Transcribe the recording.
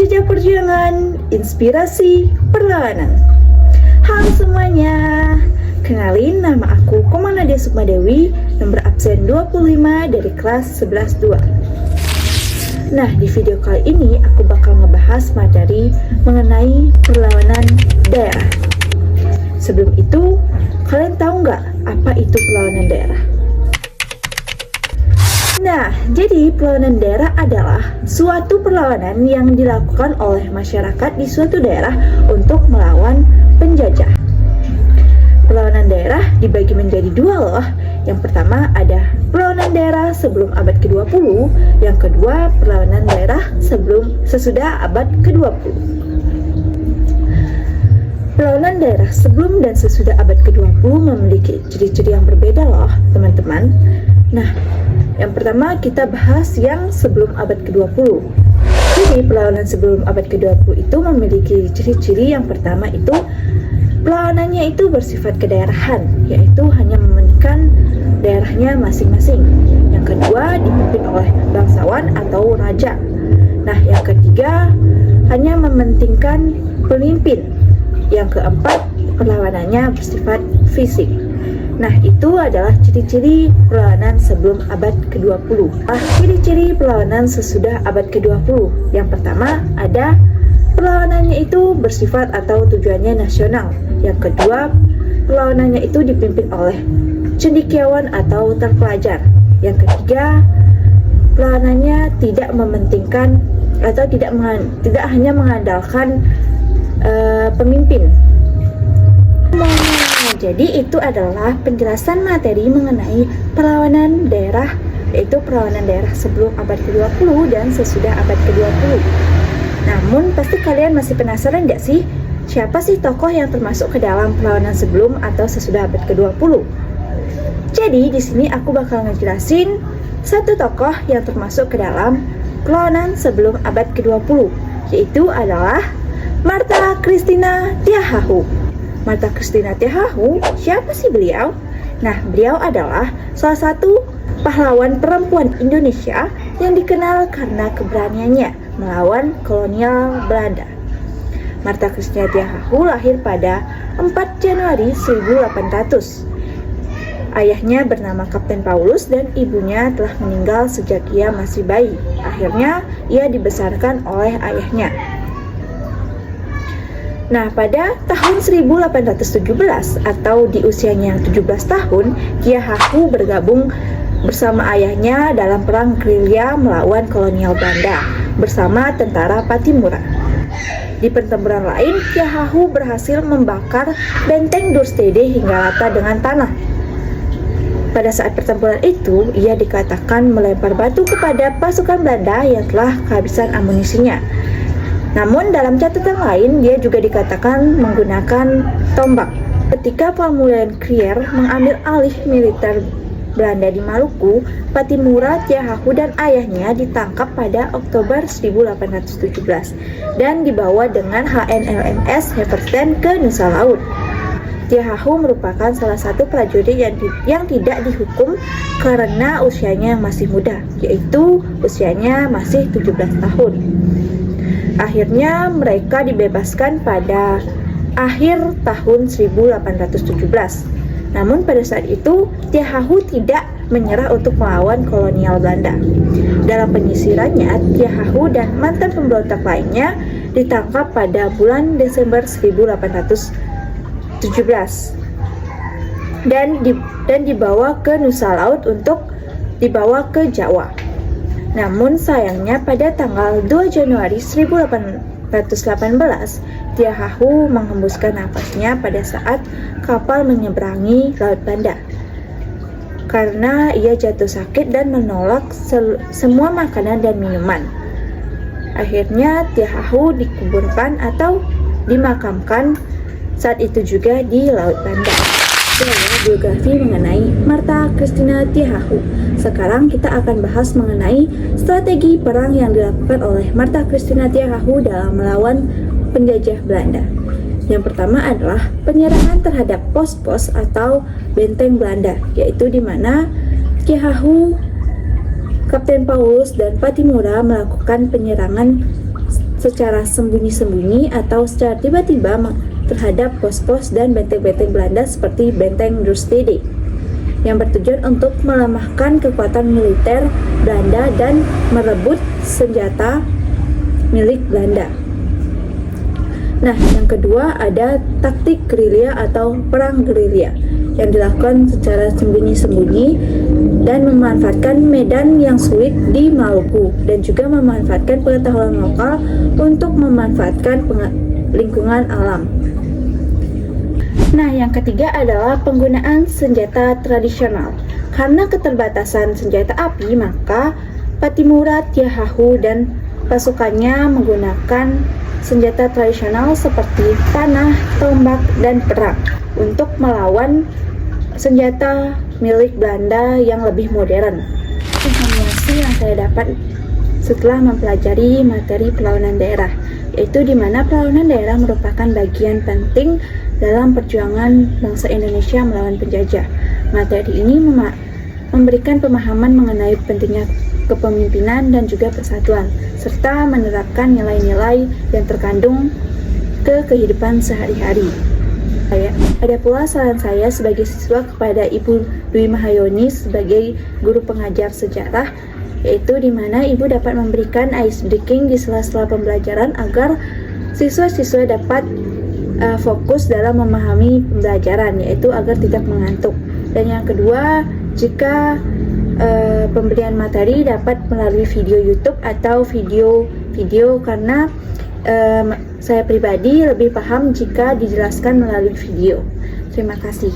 Jejak perjuangan, inspirasi, perlawanan. Halo semuanya, kenalin nama aku Komang Nadia Sukmadewi, nomor absen 25 dari kelas 11-2. Nah, di video kali ini aku bakal ngebahas materi mengenai perlawanan daerah. Sebelum itu, kalian tahu nggak apa itu perlawanan daerah? Nah, jadi perlawanan daerah adalah suatu perlawanan yang dilakukan oleh masyarakat di suatu daerah untuk melawan penjajah. Perlawanan daerah dibagi menjadi dua loh. Yang pertama ada perlawanan daerah sebelum abad ke-20, yang kedua perlawanan daerah sesudah abad ke-20. Perlawanan daerah sebelum dan sesudah abad ke-20 memiliki ciri-ciri yang berbeda loh, teman-teman. Nah, yang pertama kita bahas yang sebelum abad ke-20. Jadi perlawanan sebelum abad ke-20 itu memiliki ciri-ciri. Yang pertama itu perlawanannya itu bersifat kedaerahan, yaitu hanya mementingkan daerahnya masing-masing. Yang kedua dipimpin oleh bangsawan atau raja. Nah, yang ketiga hanya mementingkan pemimpin. Yang keempat perlawanannya bersifat fisik. Nah, itu adalah ciri-ciri perlawanan sebelum abad ke-20. Ciri-ciri perlawanan sesudah abad ke-20. Yang pertama ada perlawanannya itu bersifat atau tujuannya nasional. Yang kedua, perlawanannya itu dipimpin oleh cendekiawan atau terpelajar. Yang ketiga, perlawanannya tidak mementingkan atau tidak hanya mengandalkan pemimpin. Jadi itu adalah penjelasan materi mengenai perlawanan daerah, yaitu perlawanan daerah sebelum abad ke-20 dan sesudah abad ke-20. Namun pasti kalian masih penasaran gak sih, siapa sih tokoh yang termasuk ke dalam perlawanan sebelum atau sesudah abad ke-20? Jadi di sini aku bakal ngejelasin satu tokoh yang termasuk ke dalam perlawanan sebelum abad ke-20, yaitu adalah Martha Christina Tiahahu. Martha Christina Tiahahu, siapa sih beliau? Nah, beliau adalah salah satu pahlawan perempuan Indonesia yang dikenal karena keberaniannya melawan kolonial Belanda. Martha Christina Tiahahu lahir pada 4 Januari 1800. Ayahnya bernama Kapten Paulus dan ibunya telah meninggal sejak ia masih bayi. Akhirnya, ia dibesarkan oleh ayahnya. Nah, pada tahun 1817 atau di usianya yang 17 tahun, Tiahahu bergabung bersama ayahnya dalam perang gerilya melawan kolonial Belanda bersama tentara Pattimura. Di pertempuran lain, Tiahahu berhasil membakar benteng Dorstede hingga rata dengan tanah. Pada saat pertempuran itu, ia dikatakan melempar batu kepada pasukan Belanda yang telah kehabisan amunisinya. Namun dalam catatan lain, dia juga dikatakan menggunakan tombak. Ketika Formulaire Krier mengambil alih militer Belanda di Maluku, Pattimura, Tiahahu dan ayahnya ditangkap pada Oktober 1817 dan dibawa dengan HNLMS Heversten ke Nusa Laut. Tiahahu merupakan salah satu prajurit yang tidak dihukum karena usianya yang masih muda, yaitu usianya masih 17 tahun. Akhirnya mereka dibebaskan pada akhir tahun 1817. Namun pada saat itu Tiahahu tidak menyerah untuk melawan kolonial Belanda. Dalam penyisirannya, Tiahahu dan mantan pemberontak lainnya ditangkap pada bulan Desember 1817 dan dibawa ke Nusa Laut untuk dibawa ke Jawa. Namun sayangnya pada tanggal 2 Januari 1818, Tiahahu menghembuskan nafasnya pada saat kapal menyeberangi Laut Banda karena ia jatuh sakit dan menolak semua makanan dan minuman. Akhirnya Tiahahu dikuburkan atau dimakamkan saat itu juga di Laut Banda. Biografi mengenai Martha Christina Tiahahu. Sekarang kita akan bahas mengenai strategi perang yang dilakukan oleh Martha Christina Tiahahu dalam melawan penjajah Belanda. Yang pertama adalah penyerangan terhadap pos-pos atau benteng Belanda, yaitu di mana Tiahahu, Kapten Paulus dan Pattimura melakukan penyerangan secara sembunyi-sembunyi atau secara tiba-tiba terhadap pos-pos dan benteng-benteng Belanda seperti benteng Dorstede, yang bertujuan untuk melemahkan kekuatan militer Belanda dan merebut senjata milik Belanda. Nah, yang kedua ada taktik gerilya atau perang gerilya yang dilakukan secara sembunyi-sembunyi dan memanfaatkan medan yang sulit di Maluku dan juga memanfaatkan pengetahuan lokal untuk memanfaatkan lingkungan alam. Nah, yang ketiga adalah penggunaan senjata tradisional. Karena keterbatasan senjata api, maka Pattimura Tyahahu dan pasukannya menggunakan senjata tradisional seperti panah, tombak, dan perang untuk melawan senjata milik Belanda yang lebih modern. Informasi yang saya dapat setelah mempelajari materi perlawanan daerah, yaitu di mana perlawanan daerah merupakan bagian penting dalam perjuangan bangsa Indonesia melawan penjajah. Materi ini memberikan pemahaman mengenai pentingnya kepemimpinan dan juga persatuan, serta menerapkan nilai-nilai yang terkandung ke kehidupan sehari-hari. Ada pula saran saya sebagai siswa kepada Ibu Dwi Mahayoni sebagai guru pengajar sejarah, yaitu di mana Ibu dapat memberikan ice breaking di sela-sela pembelajaran agar siswa-siswa dapat fokus dalam memahami pembelajaran, yaitu agar tidak mengantuk. Dan yang kedua, jika pemberian materi dapat melalui video YouTube atau video karena saya pribadi lebih paham jika dijelaskan melalui video. Terima kasih.